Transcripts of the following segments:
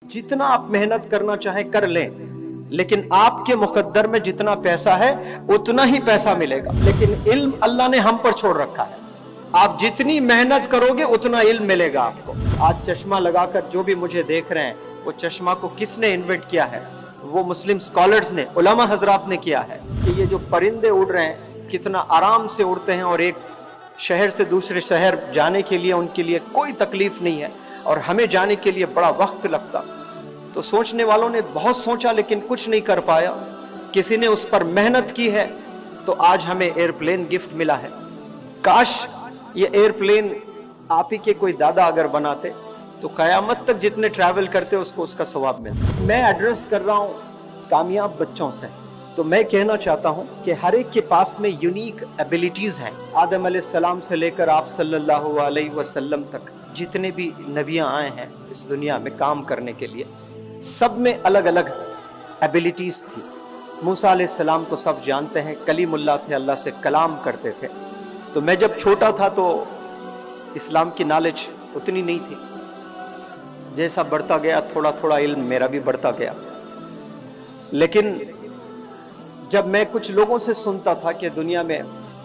जितना आप मेहनत करना चाहे कर लें, लेकिन आपके मुकद्दर में जितना पैसा है उतना ही पैसा मिलेगा। लेकिन इल्म अल्लाह ने हम पर छोड़ रखा है। आप जितनी मेहनत करोगे उतना इल्म मिलेगा आपको। आज चश्मा लगाकर जो भी मुझे देख रहे हैं, वो चश्मा को किसने इन्वेंट किया है? वो मुस्लिम स्कॉलर्स ने, उलमा हजरात ने किया है। कि ये जो परिंदे उड़ रहे हैं कितना आराम से उड़ते हैं और एक शहर से दूसरे शहर जाने के लिए उनके लिए कोई तकलीफ नहीं है, और हमें जाने के लिए बड़ा वक्त लगता। तो सोचने वालों ने बहुत सोचा लेकिन कुछ नहीं कर पाया। किसी ने उस पर मेहनत की है तो आज हमें एयरप्लेन गिफ्ट मिला है। काश ये एयरप्लेन आप ही के कोई दादा अगर बनाते तो कयामत तक जितने ट्रैवल करते उसको उसका सवाब मिलता। मैं एड्रेस कर रहा हूं कामयाब बच्चों से, तो मैं कहना चाहता हूं कि हर एक के पास में यूनिक एबिलिटीज हैं। आदम अलैहिस्सलाम से लेकर आप सल्लल्लाहु अलैहि वसल्लम तक जितने भी नबियां आए हैं इस दुनिया में काम करने के लिए, सब में अलग अलग एबिलिटीज थी। मूसा अलैहिस्सलाम को सब जानते हैं, कलीमुल्लाह थे, अल्लाह से कलाम करते थे। तो मैं जब छोटा था तो इस्लाम की नॉलेज उतनी नहीं थी। जैसा बढ़ता गया थोड़ा थोड़ा इल्म मेरा भी बढ़ता गया। लेकिन जब मैं कुछ लोगों से सुनता था कि दुनिया में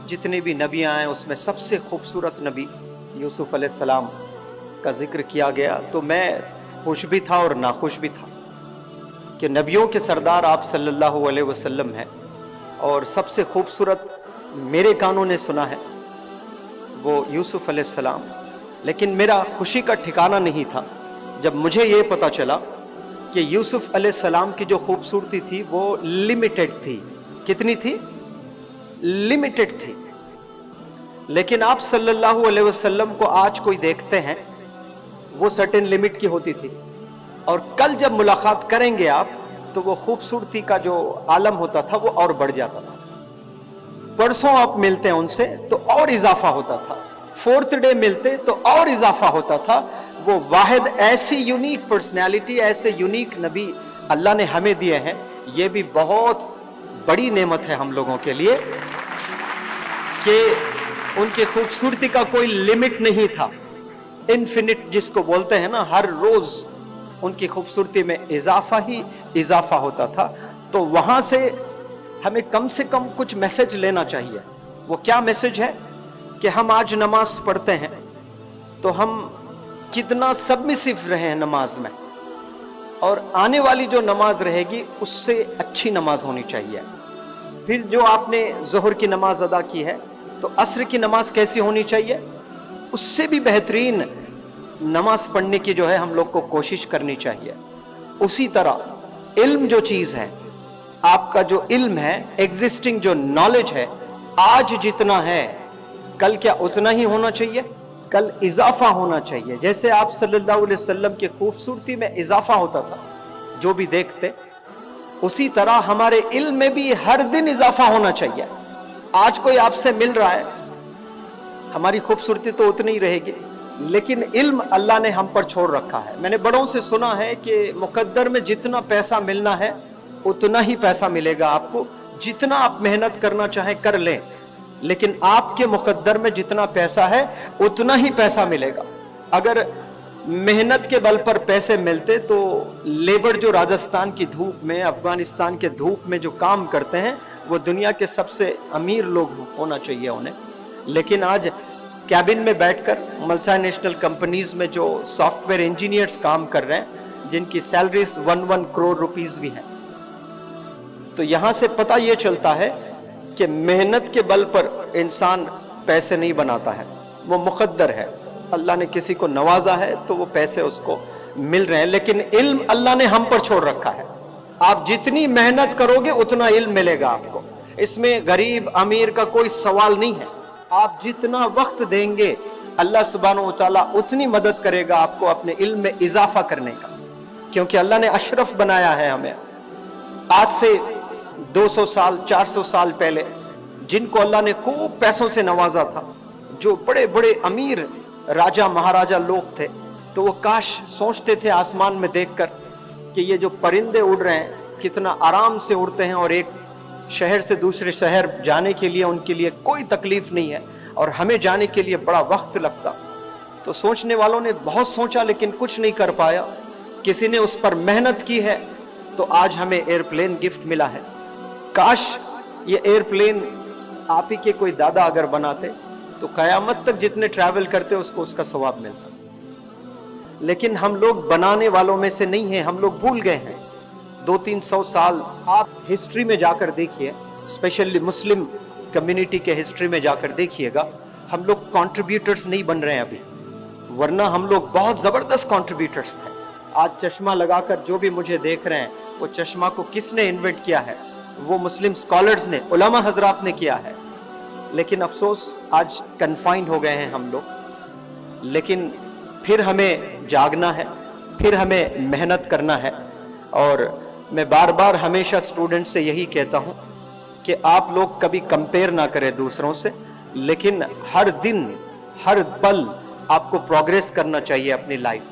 जितने भी नबी आए उसमें सबसे खूबसूरत नबी यूसुफ अलैहिस्सलाम का जिक्र किया गया, तो मैं खुश भी था और नाखुश भी था कि नबियों के सरदार आप सल्लल्लाहु अलैहि वसल्लम हैं, और सबसे खूबसूरत मेरे कानों ने सुना है वो यूसुफ अलैहिस्सलाम। लेकिन मेरा खुशी का ठिकाना नहीं था जब मुझे ये पता चला कि यूसुफ अलैहिस्सलाम की जो खूबसूरती थी वो लिमिटेड थी। कितनी थी? लिमिटेड थी। लेकिन आप सल्लल्लाहु अलैहि वसल्लम को आज कोई देखते हैं वो सर्टेन लिमिट की होती थी, और कल जब मुलाकात करेंगे आप तो वो खूबसूरती का जो आलम होता था वो और बढ़ जाता था। परसों आप मिलते हैं उनसे तो और इजाफा होता था, फोर्थ डे मिलते तो और इजाफा होता था। वो वाहिद ऐसी यूनिक पर्सनैलिटी, ऐसे यूनिक नबी अल्लाह ने हमें दिए हैं। ये भी बहुत बड़ी नेमत है हम लोगों के लिए कि उनकी खूबसूरती का कोई लिमिट नहीं था। इन्फिनिट जिसको बोलते हैं ना, हर रोज उनकी खूबसूरती में इजाफा ही इजाफा होता था। तो वहां से हमें कम से कम कुछ मैसेज लेना चाहिए। वो क्या मैसेज है कि हम आज नमाज पढ़ते हैं तो हम कितना सबमिसिव रहे हैं नमाज में, और आने वाली जो नमाज रहेगी उससे अच्छी नमाज होनी चाहिए। फिर जो आपने जोहर की नमाज अदा की है तो असर की नमाज कैसी होनी चाहिए, उससे भी बेहतरीन नमाज पढ़ने की जो है हम लोग को कोशिश करनी चाहिए। उसी तरह इल्म जो चीज है, आपका जो इल्म है, एग्जिस्टिंग जो नॉलेज है, आज जितना है कल क्या उतना ही होना चाहिए? कल इजाफा होना चाहिए। जैसे आप सल्लल्लाहु अलैहि वसल्लम की खूबसूरती में इजाफा होता था जो भी देखते, उसी तरह हमारे इल्म में भी हर दिन इजाफा होना चाहिए। आज कोई आपसे मिल रहा है, हमारी खूबसूरती तो उतनी ही रहेगी, लेकिन इल्म अल्लाह ने हम पर छोड़ रखा है। मैंने बड़ों से सुना है कि मुकद्दर में जितना पैसा मिलना है उतना ही पैसा मिलेगा आपको। जितना आप मेहनत करना चाहे कर लें, लेकिन आपके मुकद्दर में जितना पैसा है उतना ही पैसा मिलेगा। अगर मेहनत के बल पर पैसे मिलते तो लेबर जो राजस्थान की धूप में, अफगानिस्तान के धूप में जो काम करते हैं वो दुनिया के सबसे अमीर लोग होना चाहिए उन्हें। लेकिन आज कैबिन में बैठकर मल्टीनेशनल कंपनीज में जो सॉफ्टवेयर इंजीनियर्स काम कर रहे हैं जिनकी सैलरीज 1 करोड़ रुपीस भी हैं। तो यहां से पता यह चलता है कि मेहनत के बल पर इंसान पैसे नहीं बनाता है, वो मुकद्दर है। अल्लाह ने किसी को नवाजा है तो वो पैसे उसको मिल रहे हैं। लेकिन इल्म अल्लाह ने हम पर छोड़ रखा है। आप जितनी मेहनत करोगे उतना इल्म मिलेगा आपको। इसमें गरीब अमीर का कोई सवाल नहीं है। आप जितना वक्त देंगे अल्लाह सुब्हानहू व तआला उतनी मदद करेगा आपको अपने इल्म में इजाफा करने का, क्योंकि अल्लाह ने अशरफ बनाया है हमें। आज से 200 साल 400 साल पहले जिनको अल्लाह ने खूब पैसों से नवाजा था, जो बड़े बड़े अमीर राजा महाराजा लोग थे, तो वो काश सोचते थे आसमान में देखकर कि ये जो परिंदे उड़ रहे हैं कितना आराम से उड़ते हैं, और एक शहर से दूसरे शहर जाने के लिए उनके लिए कोई तकलीफ नहीं है, और हमें जाने के लिए बड़ा वक्त लगता। तो सोचने वालों ने बहुत सोचा लेकिन कुछ नहीं कर पाया। किसी ने उस पर मेहनत की है तो आज हमें एयरप्लेन गिफ्ट मिला है। काश ये एयरप्लेन आप ही के कोई दादा अगर बनाते तो कयामत तक जितने ट्रैवल करते उसको उसका सवाब मिलता। लेकिन हम लोग बनाने वालों में से नहीं हैं, हम लोग भूल गए हैं। 200-300 साल आप हिस्ट्री में जाकर देखिए, स्पेशली मुस्लिम कम्युनिटी के हिस्ट्री में जाकर देखिएगा, हम लोग कंट्रीब्यूटर्स नहीं बन रहे हैं अभी, वरना हम लोग बहुत जबरदस्त कंट्रीब्यूटर्स थे। आज चश्मा लगाकर जो भी मुझे देख रहे हैं, वो चश्मा को किसने इन्वेंट किया है? वो मुस्लिम स्कॉलर्स ने, उलमा हजरात ने किया है। लेकिन अफसोस आज कन्फाइंड हो गए हैं हम लोग। लेकिन फिर हमें जागना है, फिर हमें मेहनत करना है। और मैं बार बार हमेशा स्टूडेंट से यही कहता हूं कि आप लोग कभी कंपेयर ना करें दूसरों से, लेकिन हर दिन हर पल आपको प्रोग्रेस करना चाहिए अपनी लाइफ।